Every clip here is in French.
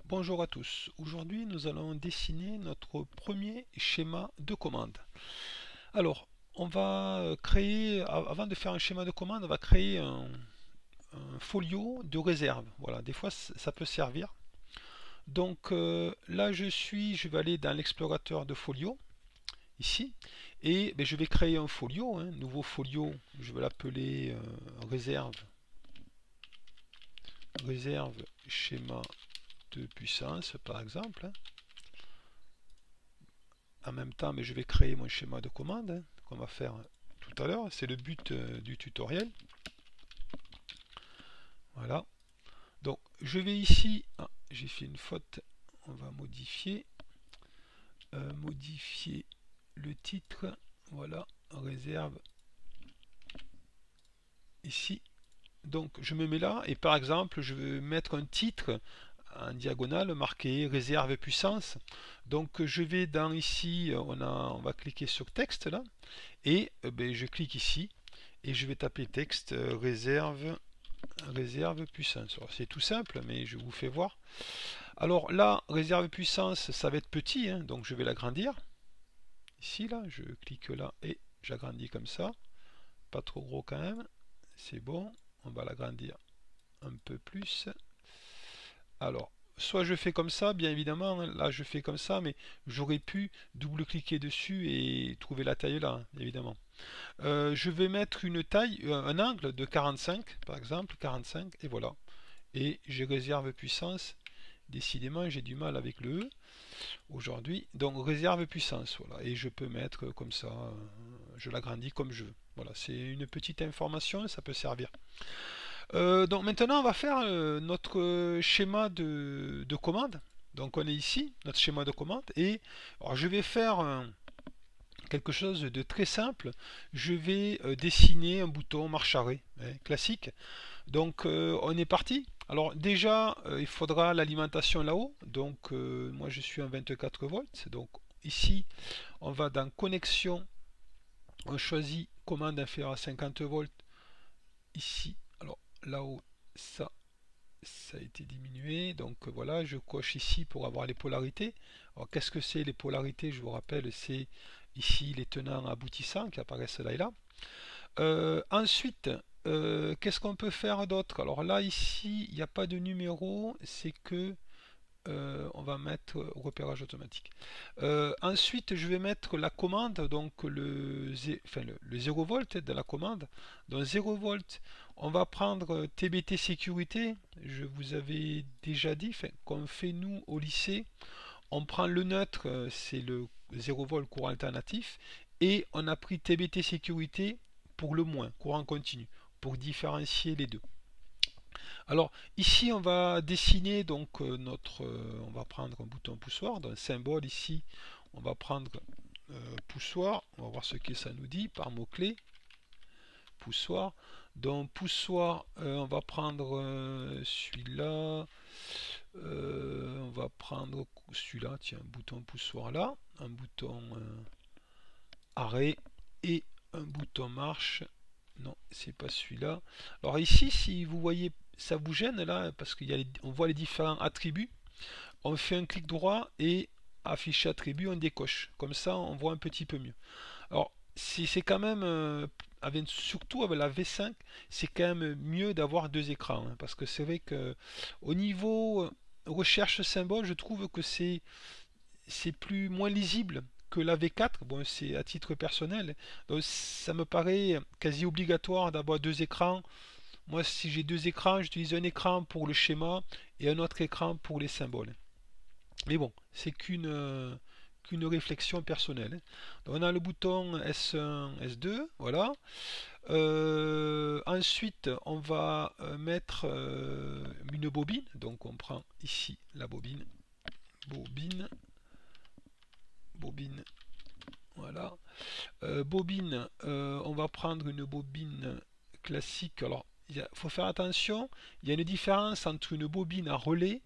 Bonjour à tous. Aujourd'hui, nous allons dessiner notre premier schéma de commande. Alors, on va créer, avant de faire un schéma de commande, on va créer un folio de réserve. Voilà, des fois ça peut servir. Donc là, je vais aller dans l'explorateur de folio, ici, et je vais créer un folio, nouveau folio, je vais l'appeler réserve schéma de puissance, par exemple. En même temps, mais je vais créer mon schéma de commande qu'on va faire tout à l'heure. C'est le but du tutoriel. Voilà. Donc, je vais ici. Ah, j'ai fait une faute. On va modifier. Modifier le titre. Voilà. Réserve. Ici. Donc, je me mets là. Et par exemple, je vais mettre un titre en diagonale marqué réserve puissance. Donc, je vais dans ici. On va cliquer sur texte là. Et je clique ici et je vais taper texte réserve puissance. C'est tout simple, mais je vous fais voir. Alors là, réserve puissance, ça va être petit, donc je vais l'agrandir. Ici, là, je clique là et j'agrandis comme ça. Pas trop gros quand même. C'est bon. On va l'agrandir un peu plus. Alors, soit je fais comme ça, bien évidemment, là je fais comme ça, mais j'aurais pu double-cliquer dessus et trouver la taille là, évidemment. Je vais mettre une taille, un angle de 45, par exemple, 45, et voilà. Et j'ai réserve puissance. Décidément, j'ai du mal avec le E aujourd'hui. Donc réserve puissance, voilà. Et je peux mettre comme ça, je l'agrandis comme je veux. Voilà, c'est une petite information, ça peut servir. Donc maintenant, on va faire notre schéma de commande. Donc on est ici, notre schéma de commande, et alors, je vais faire quelque chose de très simple. Je vais dessiner un bouton marche arrêt, classique. Donc on est parti. Alors déjà, il faudra l'alimentation là-haut. Donc moi je suis en 24 volts. Donc ici, on va dans connexion. On choisit commande inférieure à 50 volts. Ici, alors là-haut, ça a été diminué. Donc voilà, je coche ici pour avoir les polarités. Alors qu'est-ce que c'est les polarités? Je vous rappelle, c'est ici les tenants aboutissants qui apparaissent là et là. Ensuite, qu'est-ce qu'on peut faire d'autre? Alors là, ici, il n'y a pas de numéro, c'est que on va mettre repérage automatique. Ensuite, je vais mettre la commande, donc le 0 volt de la commande. Donc 0 volt, on va prendre TBT sécurité. Je vous avais déjà dit, qu'on fait nous au lycée. On prend le neutre, c'est le 0 volt courant alternatif, et on a pris TBT sécurité pour le moins, courant continu, pour différencier les deux. Alors ici on va dessiner donc on va prendre un bouton poussoir, dans un symbole ici on va prendre poussoir, on va voir ce que ça nous dit par mot-clé, poussoir. Donc poussoir, on va prendre celui-là, on va prendre celui-là, tiens, un bouton poussoir là, un bouton arrêt et un bouton marche. Non, c'est pas celui-là. Alors ici, si vous voyez, ça vous gêne là, parce qu'on voit les différents attributs. On fait un clic droit et afficher attribut, on décoche. Comme ça, on voit un petit peu mieux. Alors, c'est quand même, surtout avec la V5, c'est quand même mieux d'avoir deux écrans, parce que c'est vrai que au niveau recherche symbole, je trouve que c'est plus moins lisible que la V4. Bon, c'est à titre personnel. Donc, ça me paraît quasi obligatoire d'avoir deux écrans. Moi, si j'ai deux écrans, j'utilise un écran pour le schéma et un autre écran pour les symboles. Mais bon, c'est qu'une réflexion personnelle. Donc, on a le bouton S1, S2, voilà. Ensuite, on va mettre une bobine. Donc, on prend ici la bobine, bobine, bobine, voilà. Bobine, on va prendre une bobine classique. Alors, il faut faire attention, il y a une différence entre une bobine à relais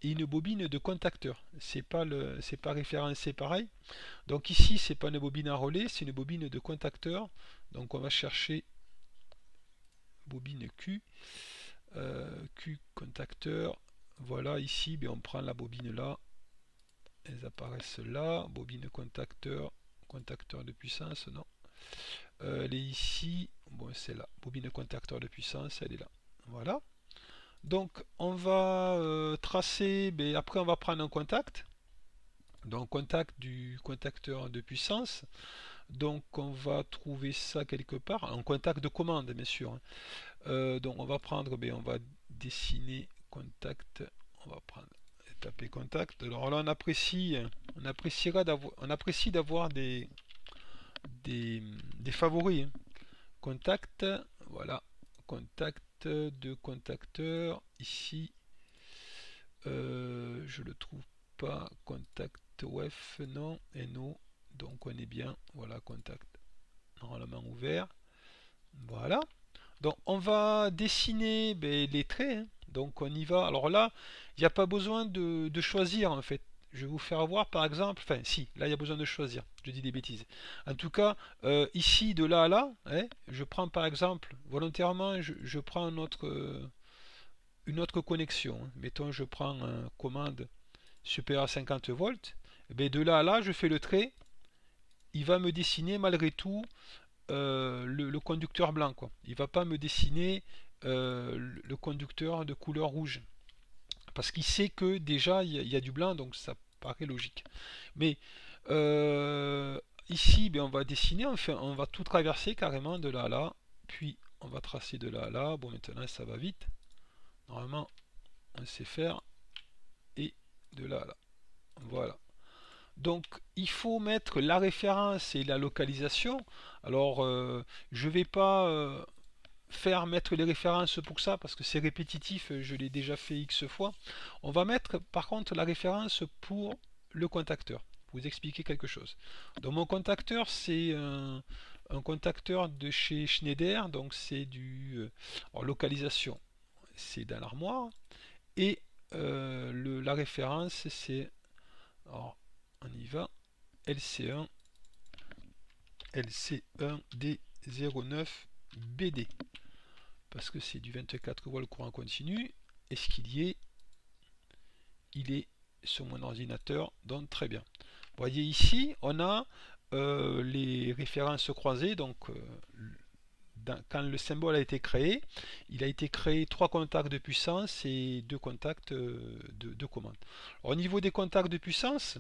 et une bobine de contacteur. C'est pas référencé pareil. Donc ici, c'est pas une bobine à relais, c'est une bobine de contacteur. Donc on va chercher bobine Q, Q contacteur. Voilà, ici, ben, on prend la bobine là. Elles apparaissent là. Bobine contacteur. Contacteur de puissance, non. Elle est ici. Bon, c'est là. Bobine contacteur de puissance, elle est là. Voilà. Donc, on va tracer. Ben, après, on va prendre un contact. Donc, contact du contacteur de puissance. Donc, on va trouver ça quelque part. Un contact de commande, bien sûr, hein. Donc on va prendre, on va dessiner contact, on va prendre, taper contact. Alors là on apprécie d'avoir des favoris, hein. Contact, voilà, contact de contacteur, ici, je le trouve pas, contact WEF, non, NO, donc on est bien, voilà, contact, normalement ouvert, voilà. Donc on va dessiner les traits, hein. Donc on y va. Alors là, il n'y a pas besoin de choisir en fait. Je vais vous faire voir par exemple, enfin si, là il y a besoin de choisir, je dis des bêtises. En tout cas, ici de là à là, hein, je prends par exemple, volontairement, je prends une autre connexion, hein. Mettons je prends une commande supérieure à 50 volts, et de là à là, je fais le trait, il va me dessiner malgré tout le conducteur blanc, quoi. Il va pas me dessiner le conducteur de couleur rouge. Parce qu'il sait que déjà il y a du blanc, donc ça paraît logique. Mais ici, on va dessiner, enfin, on va tout traverser carrément de là à là, puis on va tracer de là à là. Bon, maintenant ça va vite. Normalement, on sait faire. Et de là à là. Voilà. Donc il faut mettre la référence et la localisation. Alors je ne vais pas faire mettre les références pour ça parce que c'est répétitif, je l'ai déjà fait X fois. On va mettre par contre la référence pour le contacteur. Pour vous expliquer quelque chose. Donc mon contacteur c'est un contacteur de chez Schneider, donc c'est du localisation, c'est dans l'armoire et la référence c'est, alors on y va, LC1 LC1D09BD parce que c'est du 24 volts courant continu. Est-ce qu'il y est? Il est sur mon ordinateur, donc très bien. Vous voyez ici, on a les références croisées, donc quand le symbole a été créé, il a été créé 3 contacts de puissance et 2 contacts de commande. Alors, au niveau des contacts de puissance,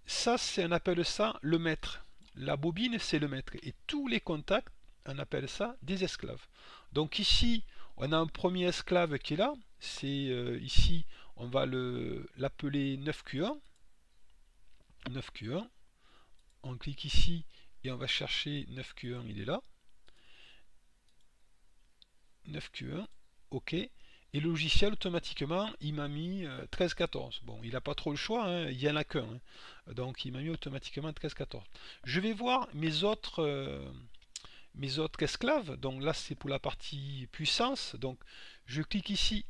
ça, on appelle ça le maître. La bobine, c'est le maître. Et tous les contacts, on appelle ça des esclaves. Donc ici, on a un premier esclave qui est là. C'est ici, on va l'appeler 9Q1. 9Q1. On clique ici et on va chercher 9Q1, il est là. 9Q1, OK. Et le logiciel, automatiquement, il m'a mis 13-14. Bon, il n'a pas trop le choix, hein, il n'y en a qu'un, hein. Donc, il m'a mis automatiquement 13-14. Je vais voir mes autres esclaves. Donc là, c'est pour la partie puissance. Donc, je clique ici.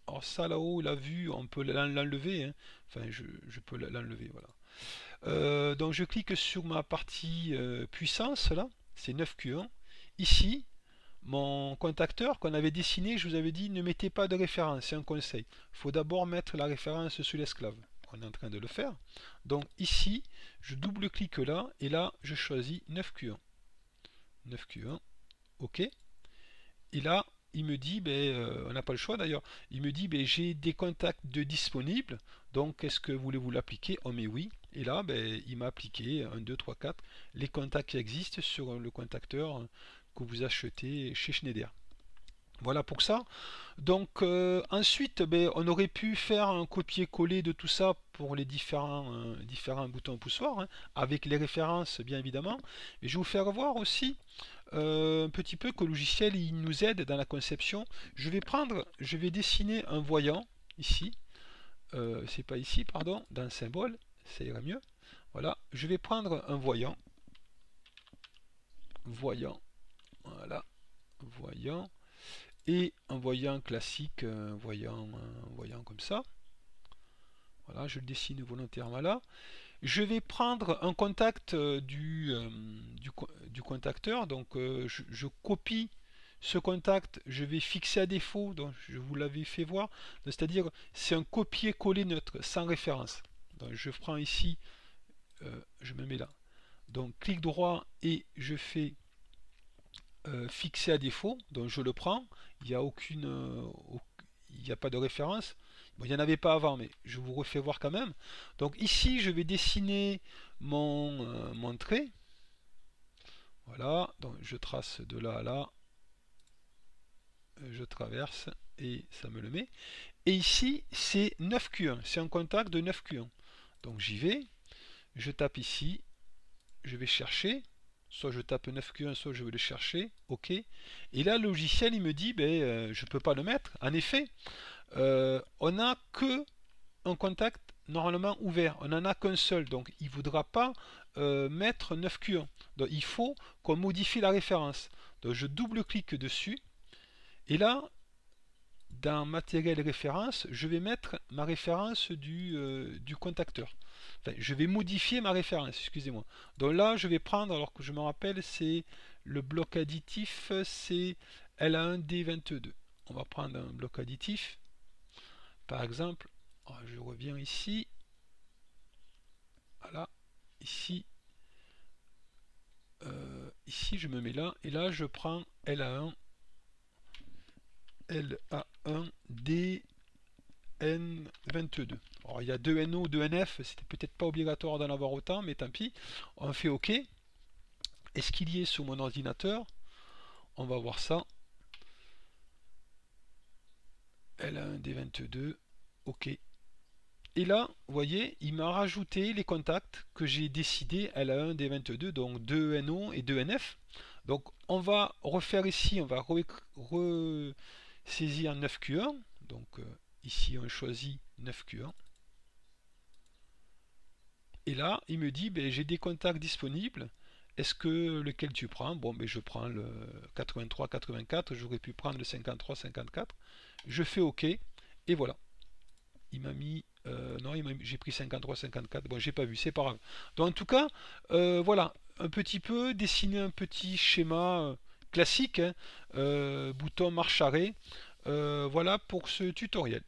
Alors ça, là-haut, la vue, on peut l'enlever, hein. Enfin, je peux l'enlever, voilà. Donc, je clique sur ma partie puissance, là. C'est 9Q1. Ici, mon contacteur qu'on avait dessiné, je vous avais dit ne mettez pas de référence, c'est un conseil. Il faut d'abord mettre la référence sur l'esclave. On est en train de le faire. Donc ici, je double-clique là, et là, je choisis 9Q1. 9Q1, OK. Et là, il me dit, on n'a pas le choix d'ailleurs, il me dit, j'ai des contacts de disponibles, donc est-ce que voulez-vous l'appliquer? On met oui. Et là, il m'a appliqué 1, 2, 3, 4, les contacts qui existent sur le contacteur que vous achetez chez Schneider. Voilà pour ça. Donc ensuite, on aurait pu faire un copier-coller de tout ça pour les différents boutons poussoirs, hein, avec les références bien évidemment. Et je vais vous faire voir aussi un petit peu que le logiciel il nous aide dans la conception. Je vais dessiner un voyant ici. C'est pas ici, pardon, dans le symbole, ça ira mieux. Voilà, je vais prendre un voyant. Voyant, voilà, voyant. Et un voyant classique, voyant comme ça. Voilà, je le dessine volontairement là. Je vais prendre un contact du contacteur, donc je copie ce contact, je vais fixer à défaut, donc je vous l'avais fait voir, c'est-à-dire c'est un copier-coller neutre, sans référence. Donc je prends ici, je me mets là. Donc clic droit et je fais fixer à défaut, donc je le prends, il n'y a il n'y a pas de référence. Bon, il n'y en avait pas avant, mais je vous refais voir quand même. Donc ici, je vais dessiner mon trait. Voilà, donc je trace de là à là, je traverse et ça me le met. Et ici, c'est 9Q1, c'est un contact de 9Q1. Donc j'y vais, je tape ici, je vais chercher, soit je tape 9Q1, soit je vais le chercher, ok. Et là, le logiciel, il me dit, ben, je ne peux pas le mettre. En effet, on n'a que un contact normalement ouvert, on n'en a qu'un seul, donc il ne voudra pas mettre 9Q1. Donc il faut qu'on modifie la référence. Donc je double-clique dessus, et là, dans matériel référence, je vais mettre ma référence du contacteur. Enfin, je vais modifier ma référence, excusez-moi. Donc là, je vais prendre, alors que je me rappelle, c'est le bloc additif, c'est LA1D22. On va prendre un bloc additif. Par exemple, je reviens ici. Voilà, ici. Ici, je me mets là. Et là, je prends LA1. LA1DN22. Alors, il y a 2 NO, 2 NF, c'était peut-être pas obligatoire d'en avoir autant, mais tant pis. On fait OK. Est-ce qu'il y est sur mon ordinateur? On va voir ça. LA1D22. OK. Et là, vous voyez, il m'a rajouté les contacts que j'ai décidé LA1D22, donc 2 NO et 2 NF. Donc on va refaire ici, on va saisir 9Q1. Donc ici on choisit 9Q1. Et là, il me dit, ben, j'ai des contacts disponibles. Est-ce que lequel tu prends? Bon, ben, je prends le 83-84. J'aurais pu prendre le 53-54. Je fais OK. Et voilà. Il m'a mis... non, j'ai pris 53-54. Bon, j'ai pas vu, c'est pas grave. Donc en tout cas, voilà. Un petit peu, dessiner un petit schéma classique. Hein, bouton marche arrêt. Voilà pour ce tutoriel.